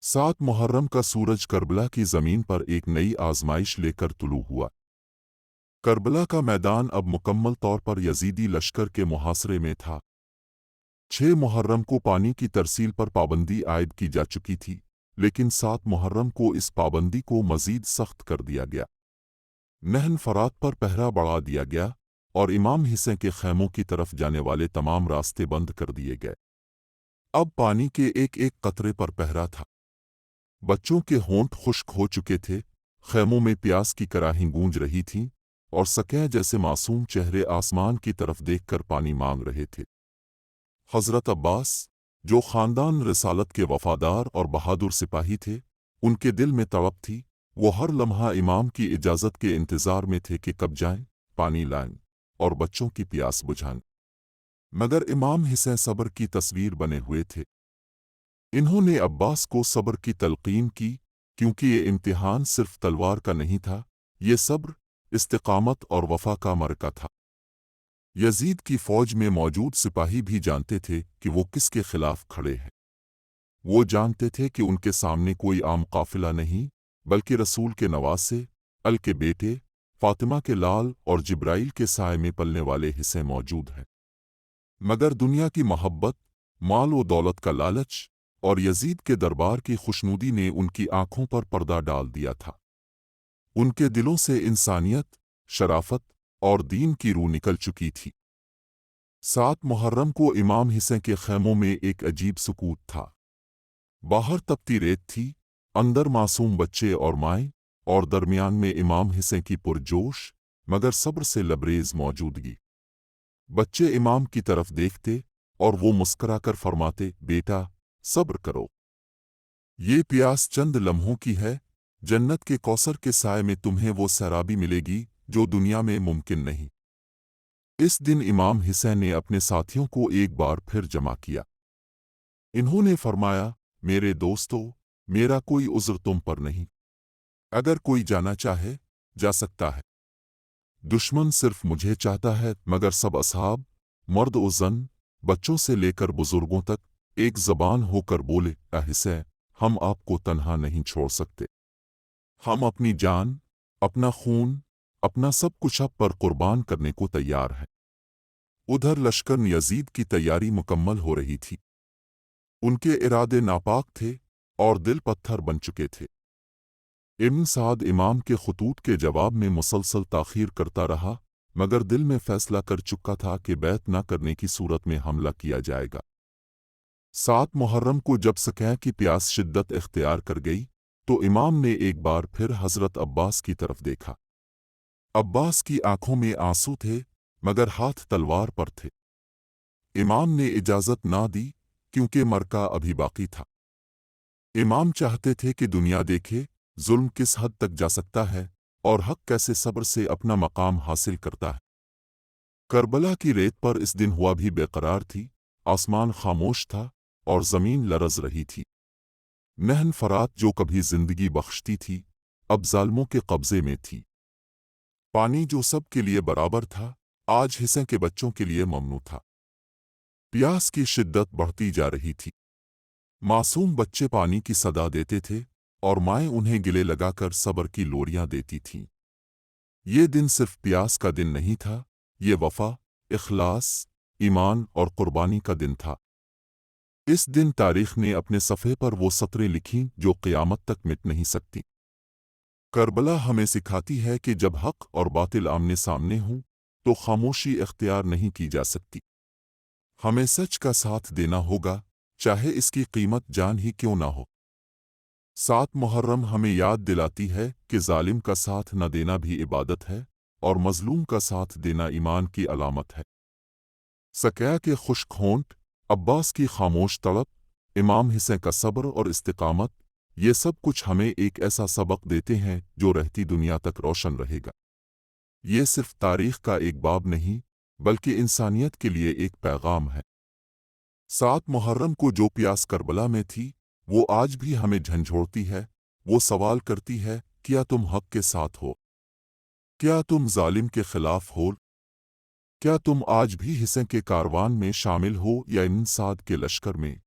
7 मुहर्रम का सूरज करबला की ज़मीन पर एक नई आजमाइश लेकर तुलू हुआ। करबला का मैदान अब मुकम्मल तौर पर यजीदी लश्कर के मुहासरे में था। 6 मुहर्रम को पानी की तरसील पर पाबंदी आयद की जा चुकी थी, लेकिन 7 मुहर्रम को इस पाबंदी को मज़ीद सख्त कर दिया गया। नहन फरात पर पहरा बढ़ा दिया गया और इमाम हिस्से के खैमों की तरफ जाने वाले तमाम रास्ते बंद कर दिए गए। अब पानी के एक एक कतरे पर पहरा था। बच्चों के होंठ खुश्क हो चुके थे, खैमों में प्यास की कराहें गूंज रही थीं और सकैं जैसे मासूम चेहरे आसमान की तरफ देखकर पानी मांग रहे थे। हज़रत अब्बास, जो ख़ानदान रिसालत के वफ़ादार और बहादुर सिपाही थे, उनके दिल में तड़प थी। वो हर लम्हा इमाम की इजाज़त के इंतज़ार में थे कि कब जाएं, पानी लाएं और बच्चों की प्यास बुझाएं। मगर इमाम हिस्से सब्र की तस्वीर बने हुए थे। इन्होंने अब्बास को सब्र की तलकीन की, क्योंकि ये इम्तिहान सिर्फ तलवार का नहीं था, ये सब्र, इस्तिकामत और वफ़ा का मरका था। यजीद की फ़ौज में मौजूद सिपाही भी जानते थे कि वो किसके खिलाफ खड़े हैं। वो जानते थे कि उनके सामने कोई आम काफिला नहीं, बल्कि रसूल के नवासे, अल के बेटे, फातिमा के लाल और जिब्राइल के साए में पलने वाले हिस्से मौजूद हैं। मगर दुनिया की मोहब्बत, माल व दौलत का लालच और यजीद के दरबार की खुशनुदी ने उनकी आंखों पर पर्दा डाल दिया था। उनके दिलों से इंसानियत, शराफत और दीन की रूह निकल चुकी थी। 7 मुहर्रम को इमाम हिस्से के खैमों में एक अजीब सुकूत था। बाहर तपती रेत थी, अंदर मासूम बच्चे और माएँ, और दरमियान में इमाम हिस्से की पुरजोश मगर सब्र से लबरेज मौजूदगी। बच्चे इमाम की तरफ देखते और वो मुस्कराकर फरमाते, बेटा, सब्र करो। ये प्यास चंद लम्हों की है, जन्नत के कौसर के साए में तुम्हें वो सैराबी मिलेगी जो दुनिया में मुमकिन नहीं। इस दिन इमाम हुसैन ने अपने साथियों को एक बार फिर जमा किया। इन्होंने फरमाया, मेरे दोस्तों, मेरा कोई उज़्र तुम पर नहीं। अगर कोई जाना चाहे, जा सकता है। दुश्मन सिर्फ मुझे चाहता है, मगर सब असहाब, मर्द व ज़न, बच्चों से लेकर बुजुर्गों तक, एक ज़बान होकर बोले, हुसैन, हम आपको तन्हा नहीं छोड़ सकते। हम अपनी जान, अपना खून, अपना सब कुछ आप पर कुर्बान करने को तैयार हैं। उधर लश्कर यजीद की तैयारी मुकम्मल हो रही थी। उनके इरादे नापाक थे और दिल पत्थर बन चुके थे। इब्न साद इमाम के खतूत के जवाब में मुसलसल ताख़ीर करता रहा, मगर दिल में फैसला कर चुका था कि बैत न करने की सूरत में हमला किया जाएगा। 7 मुहर्रम को जब सकैं की प्यास शिद्दत इख्तियार कर गई, तो इमाम ने एक बार फिर हज़रत अब्बास की तरफ देखा। अब्बास की आंखों में आंसू थे, मगर हाथ तलवार पर थे। इमाम ने इजाज़त ना दी, क्योंकि मरका अभी बाकी था। इमाम चाहते थे कि दुनिया देखे जुल्म किस हद तक जा सकता है और हक कैसे सब्र से अपना मकाम हासिल करता है। करबला की रेत पर इस दिन हुआ भी बेकरार थी, आसमान खामोश था और ज़मीन लरज़ रही थी। नहन फरात जो कभी जिंदगी बख्शती थी, अब जालिमों के कब्जे में थी। पानी जो सब के लिए बराबर था, आज हिस्से के बच्चों के लिए ममनू था। प्यास की शिद्दत बढ़ती जा रही थी। मासूम बच्चे पानी की सदा देते थे और माएँ उन्हें गिले लगाकर सब्र की लोरियां देती थीं। ये दिन सिर्फ प्यास का दिन नहीं था, ये वफ़ा, इखलास, ईमान और कुर्बानी का दिन था। इस दिन तारीख़ ने अपने सफ़े पर वो सतरें लिखीं जो क़यामत तक मिट नहीं सकती। करबला हमें सिखाती है कि जब हक़ और बातिल आमने सामने हों, तो खामोशी इख्तियार नहीं की जा सकती। हमें सच का साथ देना होगा, चाहे इसकी कीमत जान ही क्यों ना हो। 7 मुहर्रम हमें याद दिलाती है कि जालिम का साथ न देना भी इबादत है और मजलूम का साथ देना ईमान की अलामत है। सकैया के खुश्क होंठ, अब्बास की खामोश तड़प, इमाम हिस्से का सब्र और इस्तिकामत, ये सब कुछ हमें एक ऐसा सबक देते हैं जो रहती दुनिया तक रोशन रहेगा। ये सिर्फ तारीख़ का एक बाब नहीं, बल्कि इंसानियत के लिए एक पैगाम है। 7 मुहर्रम को जो प्यास करबला में थी, वो आज भी हमें झंझोड़ती है। वो सवाल करती है, क्या तुम हक के साथ हो? क्या तुम जालिम के खिलाफ हो? क्या तुम आज भी हिस्से के कारवान में शामिल हो या इब्न साद के लश्कर में?